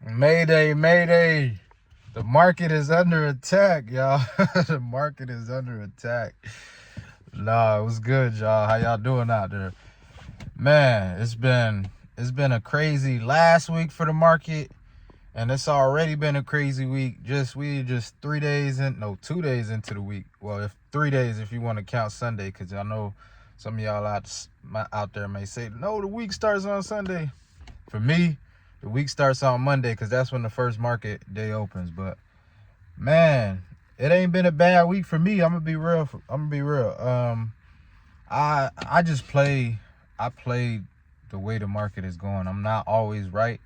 Mayday, mayday. The market is under attack, y'all. The market is under attack. Nah, it was good, y'all. How y'all doing out there? Man, it's been a crazy last week for the market, and it's already been a crazy week. We just 3 days in, no, 2 days into the week. Well, if 3 days if you want to count Sunday, because I know some of y'all out there may say, no, the week starts on Sunday. For me, the week starts on Monday because that's when the first market day opens. But man, it ain't been a bad week for me. I'm gonna be real. I just play. I play the way the market is going. I'm not always right,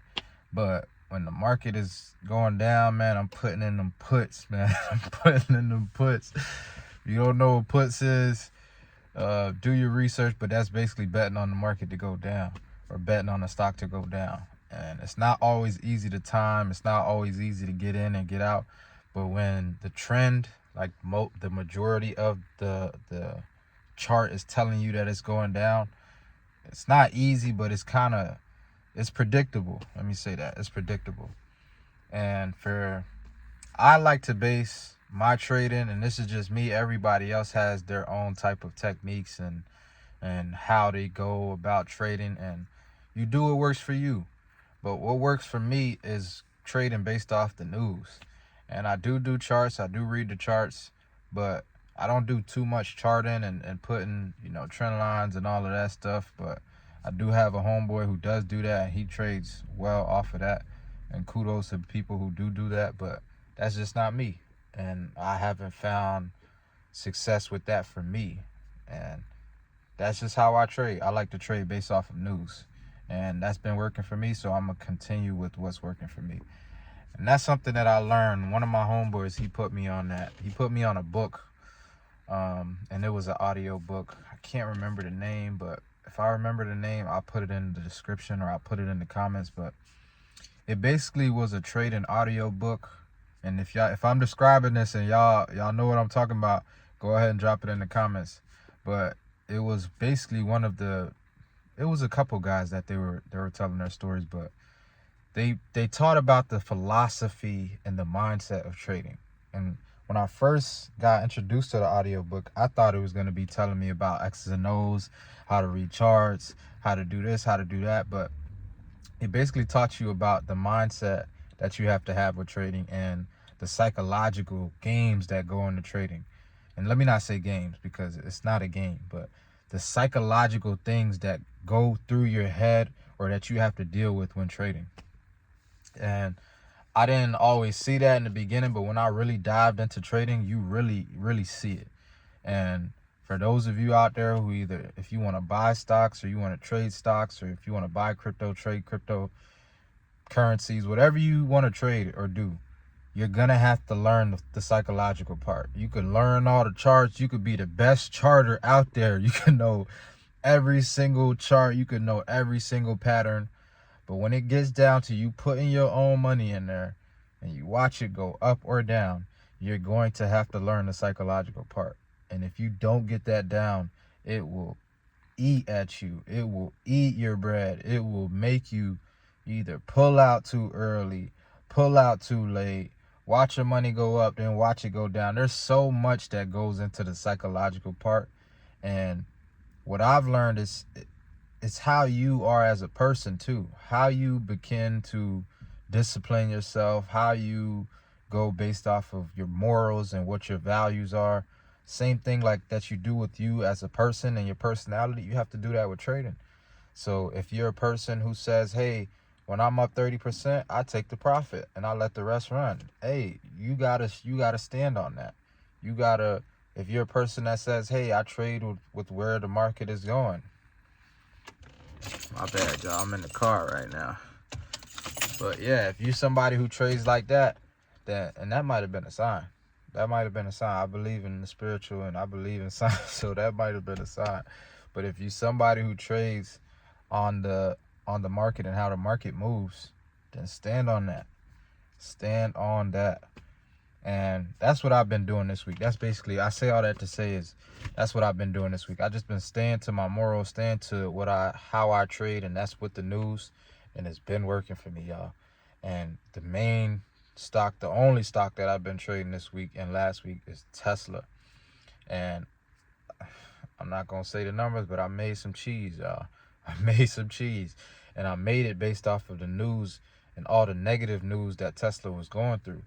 but when the market is going down, man, I'm putting in them puts, man. I'm putting in them puts. If you don't know what puts is, do your research, but that's basically betting on the market to go down or betting on the stock to go down. And it's not always easy to time. It's not always easy to get in and get out. But when the trend, like the majority of the chart is telling you that it's going down, it's not easy, but it's predictable. Let me say that it's predictable. And I like to base my trading, and this is just me. Everybody else has their own type of techniques and how they go about trading, and you do what works for you. But what works for me is trading based off the news. And I do charts, I do read the charts, but I don't do too much charting and putting, trend lines and all of that stuff. But I do have a homeboy who does do that, and he trades well off of that. And kudos to people who do that, but that's just not me. And I haven't found success with that for me. And that's just how I trade. I like to trade based off of news. And that's been working for me, so I'm going to continue with what's working for me. And that's something that I learned. One of my homeboys, he put me on that. He put me on a book, and it was an audio book. I can't remember the name, but if I remember the name, I'll put it in the description or I'll put it in the comments. But it basically was a trading audio book. And if I'm describing this and y'all know what I'm talking about, go ahead and drop it in the comments. But it was basically it was a couple guys that they were telling their stories, but they taught about the philosophy and the mindset of trading. And when I first got introduced to the audiobook, I thought it was going to be telling me about X's and O's, how to read charts, how to do this, how to do that. But it basically taught you about the mindset that you have to have with trading and the psychological games that go into trading. And let me not say games because it's not a game, but the psychological things that go through your head or that you have to deal with when trading. And I didn't always see that in the beginning, but when I really dived into trading, you really, really see it. And for those of you out there who either, if you want to buy stocks or you want to trade stocks, or if you want to buy crypto, trade cryptocurrencies, whatever you want to trade or do, you're going to have to learn the psychological part. You can learn all the charts. You could be the best charter out there. You can know every single chart. You can know every single pattern. But when it gets down to you putting your own money in there and you watch it go up or down, you're going to have to learn the psychological part. And if you don't get that down, it will eat at you. It will eat your bread. It will make you either pull out too early, pull out too late, watch your money go up, then watch it go down. There's so much that goes into the psychological part. And what I've learned is it's how you are as a person too, how you begin to discipline yourself, how you go based off of your morals and what your values are. Same thing like that you do with you as a person and your personality, you have to do that with trading. So if you're a person who says, hey, when I'm up 30%, I take the profit and I let the rest run. Hey, you gotta stand on that. If you're a person that says, hey, I trade with where the market is going. My bad, y'all. I'm in the car right now. But yeah, if you're somebody who trades like that, and that might have been a sign. That might have been a sign. I believe in the spiritual and I believe in science, so that might have been a sign. But if you're somebody who trades on the market and how the market moves, then stand on that. Stand on that. And that's what I've been doing this week. That's basically, I say all that to say is that's what I've been doing this week. I just been staying to my morals, staying to how I trade, and that's with the news, and it's been working for me, y'all. And the main stock, the only stock that I've been trading this week and last week is Tesla. And I'm not gonna say the numbers, but I made some cheese, y'all. I made some cheese, and I made it based off of the news and all the negative news that Tesla was going through.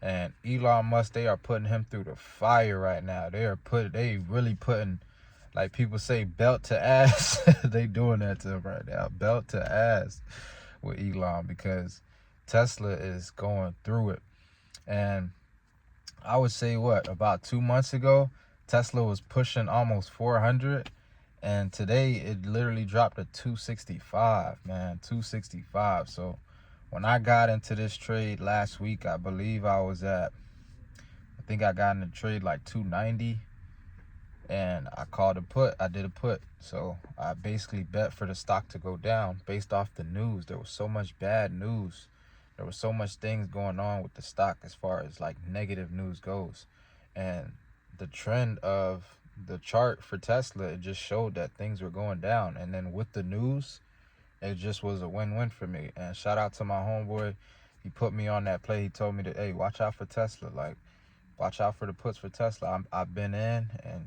And Elon Musk, they are putting him through the fire right now. They really putting, like people say, belt to ass. They doing that to him right now, belt to ass with Elon, because Tesla is going through it. And I would say about 2 months ago, Tesla was pushing almost 400, and today it literally dropped to 265, man, 265. So when I got into this trade last week, I believe I think I got in the trade like 290, and I called a put. I did a put. So I basically bet for the stock to go down based off the news. There was so much bad news. There was so much things going on with the stock as far as like negative news goes. And the trend of the chart for Tesla, it just showed that things were going down. And then with the news, it just was a win-win for me. And shout out to my homeboy. He put me on that play. He told me that, hey, watch out for Tesla. Like, watch out for the puts for Tesla. I've been in, and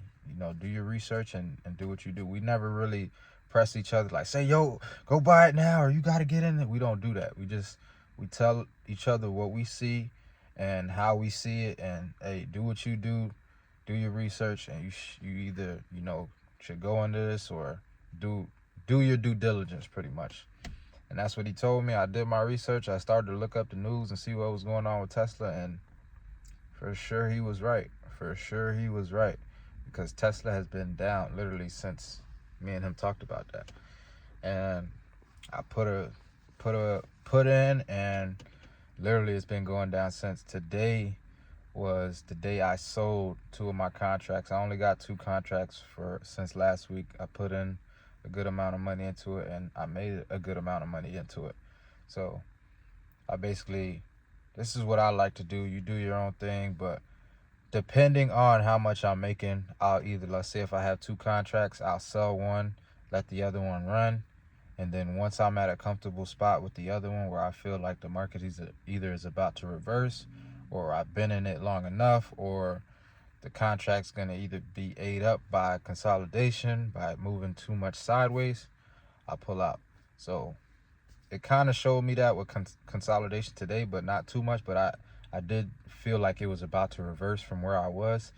do your research and do what you do. We never really press each other like, say, yo, go buy it now, or you got to get in it. We don't do that. We tell each other what we see and how we see it, and hey, do what you do your research, and you either should go into this or do your due diligence, pretty much. And that's what he told me. I did my research. I started to look up the news and see what was going on with Tesla, and for sure he was right. For sure he was right, because Tesla has been down literally since me and him talked about that. And I put in, and literally it's been going down since. Today was the day I sold 2 of my contracts. I only got 2 contracts since last week. I put in a good amount of money into it, and I made a good amount of money into it. So this is what I like to do. You do your own thing, but depending on how much I'm making, I'll either, let's say if I have 2 contracts, I'll sell one, let the other one run. And then once I'm at a comfortable spot with the other one where I feel like the market is about to reverse, or I've been in it long enough, or the contract's going to either be ate up by consolidation, by moving too much sideways, I'll pull out. So it kind of showed me that with consolidation today, but not too much. But I did feel like it was about to reverse from where I was.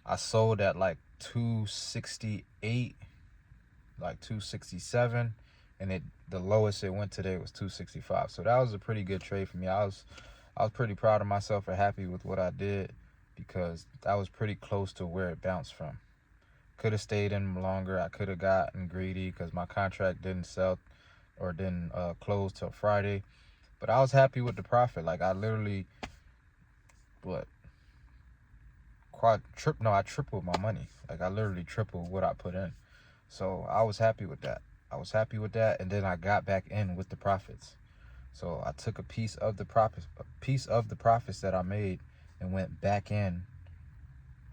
I sold at like 268, like 267, and the lowest it went today was 265. So that was a pretty good trade for me. I was pretty proud of myself and happy with what I did, because that was pretty close to where it bounced from. Could have stayed in longer. I could have gotten greedy because my contract didn't sell or didn't close till Friday. But I was happy with the profit. Like, I literally, I tripled my money. Like, I literally tripled what I put in. So I was happy with that. And then I got back in with the profits. So I took a piece of the profits that I made and went back in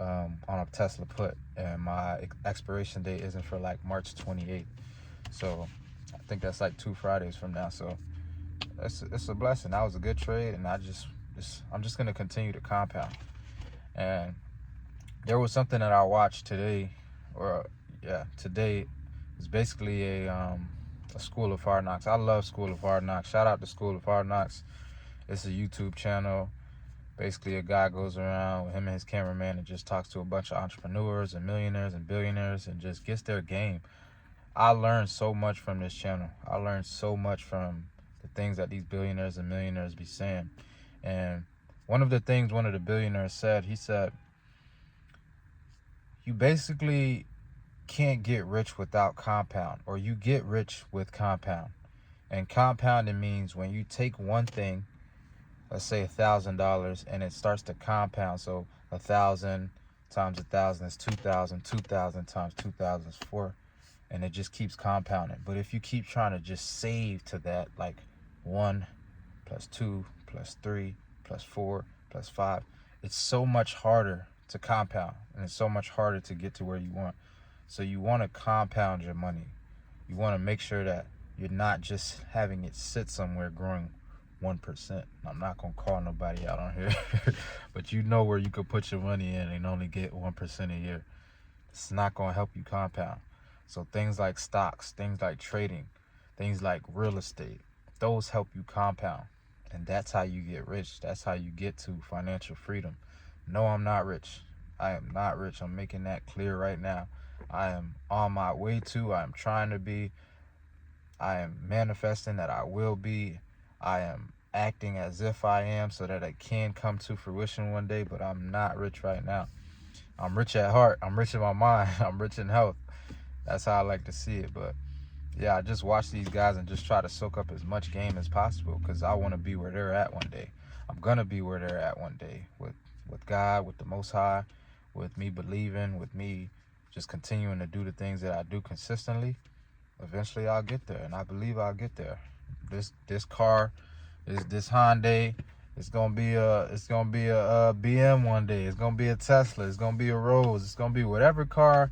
on a Tesla put. And my expiration date isn't for like March 28th. So I think that's like 2 Fridays from now. So it's a blessing. That was a good trade, and I'm just gonna continue to compound. And there was something that I watched today, today is basically a School of Hard Knocks. I love School of Hard Knocks. Shout out to School of Hard Knocks. It's a YouTube channel. Basically, a guy goes around with him and his cameraman and just talks to a bunch of entrepreneurs and millionaires and billionaires and just gets their game. I learned so much from this channel. I learned so much from the things that these billionaires and millionaires be saying. And one of the things one of the billionaires said, he said, you basically can't get rich without compound, or you get rich with compound. And compounding means when you take one thing, let's say $1,000, and it starts to compound. So 1,000 times 1,000 is 2,000. 2,000 times 2,000 is 4, and it just keeps compounding. But if you keep trying to just save to that, like 1 plus 2 plus 3 plus 4 plus 5, it's so much harder to compound, and it's so much harder to get to where you want. So you want to compound your money. You want to make sure that you're not just having it sit somewhere growing 1%. I'm not gonna call nobody out on here, but you know where you could put your money in and only get 1% a year. It's not gonna help you compound. So things like stocks, things like trading, things like real estate, those help you compound. And that's how you get rich. That's how you get to financial freedom. No, I'm not rich. I am not rich. I'm making that clear right now. I am on my way to. I am trying to be. I am manifesting that I will be. I am acting as if I am so that it can come to fruition one day, but I'm not rich right now. I'm rich at heart. I'm rich in my mind. I'm rich in health. That's how I like to see it. But yeah, I just watch these guys and just try to soak up as much game as possible because I want to be where they're at one day. I'm gonna be where they're at one day with God, with the Most High, with me believing, with me just continuing to do the things that I do consistently. Eventually, I'll get there, and I believe I'll get there. This car, this Hyundai, it's gonna be a BM one day. It's gonna be a Tesla. It's gonna be a Rolls. It's gonna be whatever car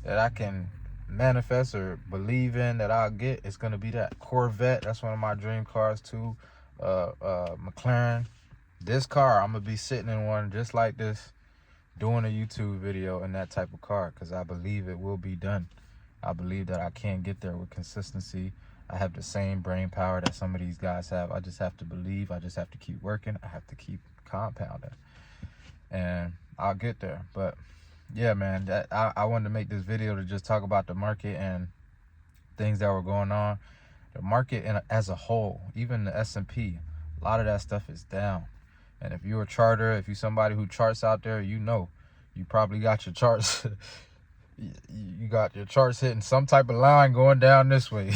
that I can manifest or believe in that I'll get. It's gonna be that Corvette. That's one of my dream cars too. McLaren. This car, I'm gonna be sitting in one just like this, doing a YouTube video in that type of car because I believe it will be done. I believe that I can get there with consistency. I have the same brain power that some of these guys have. I just have to believe. I just have to keep working. I have to keep compounding, and I'll get there. But yeah, man, I wanted to make this video to just talk about the market and things that were going on. The market as a whole, even the S&P, a lot of that stuff is down. And if you're a charter, if you're somebody who charts out there, you know, you probably got your charts. You got your charts hitting some type of line going down this way.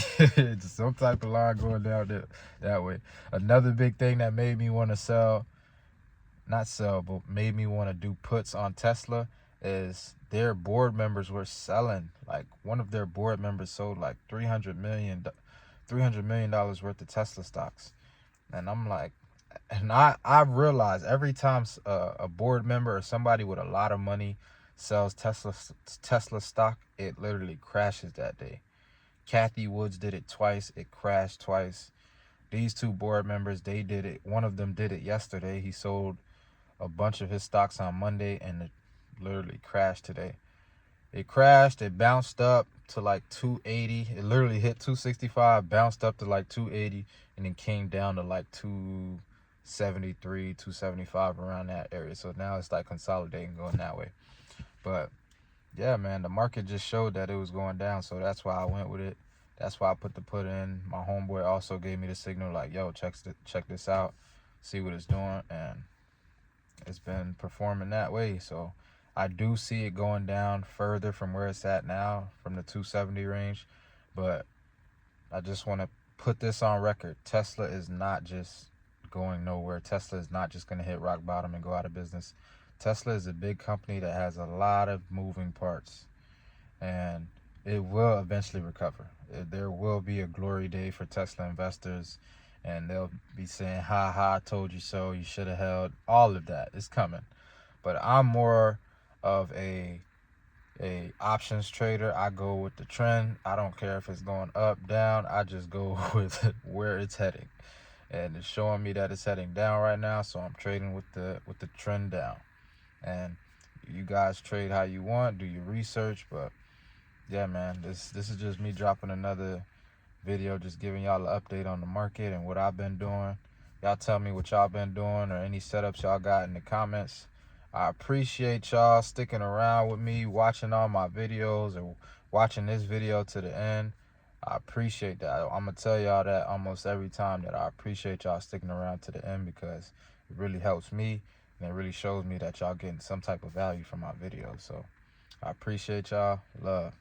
Some type of line going down that way. Another big thing that made me want to sell, not sell, but made me want to do puts on Tesla is their board members were selling. Like one of their board members sold like $300 million worth of Tesla stocks. And I'm like, and I realize every time a board member or somebody with a lot of money sells Tesla stock, it literally crashes that day. Kathy Woods did it twice. It crashed twice. These two board members, they did it. One of them did it yesterday. He sold a bunch of his stocks on Monday and it literally crashed today. It crashed. It bounced up to like 280. It literally hit 265, bounced up to like 280, and then came down to like 273, 275 around that area. So now it's like consolidating, going that way. But yeah, man, the market just showed that it was going down, so that's why I went with it. That's why I put the put in. My homeboy also gave me the signal like, yo, check this out, see what it's doing, and it's been performing that way. So I do see it going down further from where it's at now, from the 270 range. But I just want to put this on record. Tesla is not just going nowhere. Tesla is not just going to hit rock bottom and go out of business. Tesla is a big company that has a lot of moving parts, and it will eventually recover. There will be a glory day for Tesla investors, and they'll be saying, ha ha, I told you so, you should have held. All of that is coming. But I'm more of a options trader. I go with the trend. I don't care if it's going up, down. I just go with where it's heading, and it's showing me that it's heading down right now, so I'm trading with the trend down. And you guys trade how you want, do your research. But yeah, man, this is just me dropping another video, just giving y'all an update on the market and what I've been doing. Y'all tell me what y'all been doing or any setups y'all got in the comments. I appreciate y'all sticking around with me, watching all my videos or watching this video to the end. I appreciate that. I'm going to tell y'all that almost every time, that I appreciate y'all sticking around to the end, because it really helps me and it really shows me that y'all getting some type of value from my videos. So I appreciate y'all. Love.